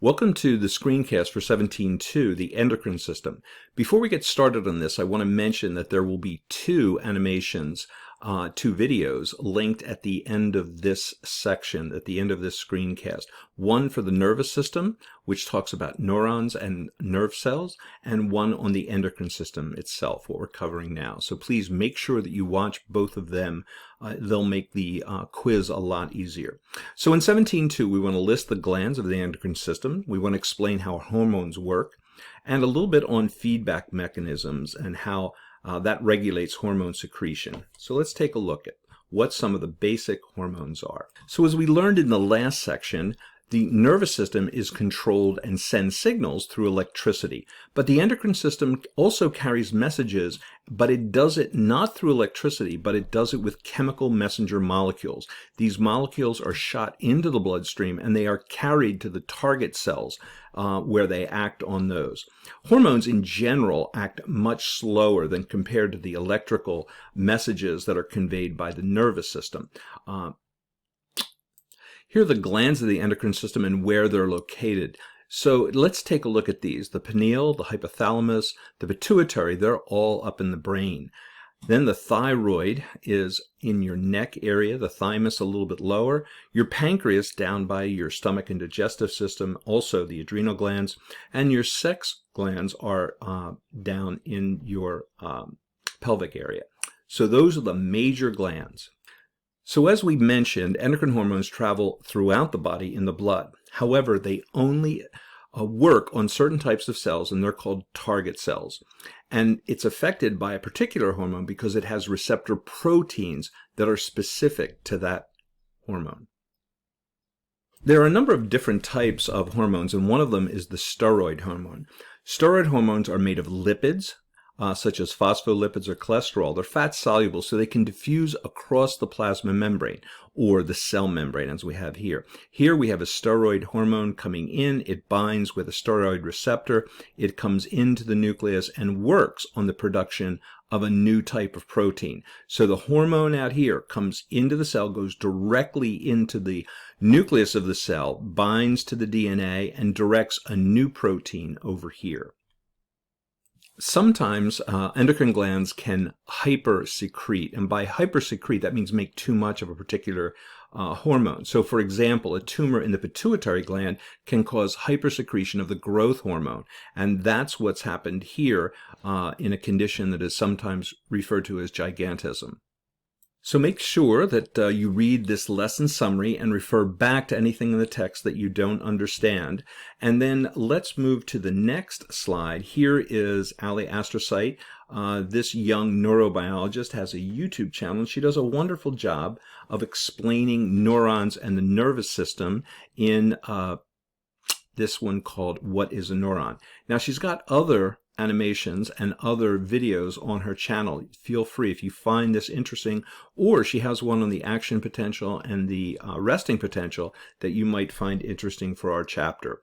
Welcome to the screencast for 17.2, the endocrine system. Before we get started on this, I want to mention that there will be two animations, two videos linked at the end of this section, at the end of this screencast. One for the nervous system, which talks about neurons and nerve cells, and one on the endocrine system itself, what we're covering now. So please make sure that you watch both of them. They'll make the quiz a lot easier. So in 17.2, we want to list the glands of the endocrine system. We want to explain how hormones work, and a little bit on feedback mechanisms and how that regulates hormone secretion. So let's take a look at what some of the basic hormones are. So as we learned in the last section, the nervous system is controlled and sends signals through electricity. But the endocrine system also carries messages, but it does it not through electricity, but it does it with chemical messenger molecules. These molecules are shot into the bloodstream and they are carried to the target cells where they act on those. Hormones in general act much slower than compared to the electrical messages that are conveyed by the nervous system. Here are the glands of the endocrine system and where they're located. So let's take a look at these. The pineal, the hypothalamus, the pituitary, they're all up in the brain. Then the thyroid is in your neck area, the thymus a little bit lower. Your pancreas down by your stomach and digestive system, also the adrenal glands. And your sex glands are down in your pelvic area. So those are the major glands. So as we mentioned, endocrine hormones travel throughout the body in the blood. However, they only work on certain types of cells, and they're called target cells. And it's affected by a particular hormone because it has receptor proteins that are specific to that hormone. There are a number of different types of hormones, and one of them is the steroid hormone. Steroid hormones are made of lipids, such as phospholipids or cholesterol. They're fat soluble, so they can diffuse across the plasma membrane or the cell membrane, as we have here. Here we have a steroid hormone coming in. It binds with a steroid receptor. It comes into the nucleus and works on the production of a new type of protein. So the hormone out here comes into the cell, goes directly into the nucleus of the cell, binds to the DNA, and directs a new protein over here. Sometimes endocrine glands can hypersecrete, and by hypersecrete that means make too much of a particular hormone. So for example, a tumor in the pituitary gland can cause hypersecretion of the growth hormone, and that's what's happened here in a condition that is sometimes referred to as gigantism. So make sure that you read this lesson summary and refer back to anything in the text that you don't understand. And then let's move to the next slide. Here is Ali Astrocyte. This young neurobiologist has a YouTube channel, and she does a wonderful job of explaining neurons and the nervous system in this one called What is a Neuron? Now she's got other animations and other videos on her channel. Feel free if you find this interesting, or she has one on the action potential and the resting potential that you might find interesting for our chapter.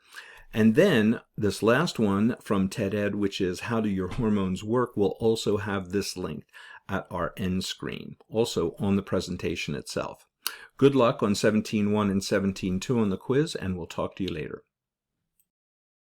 And then this last one from TED Ed, which is How Do Your Hormones Work, will also have this link at our end screen, also on the presentation itself. Good luck on 17.1 and 17.2 on the quiz, and we'll talk to you later.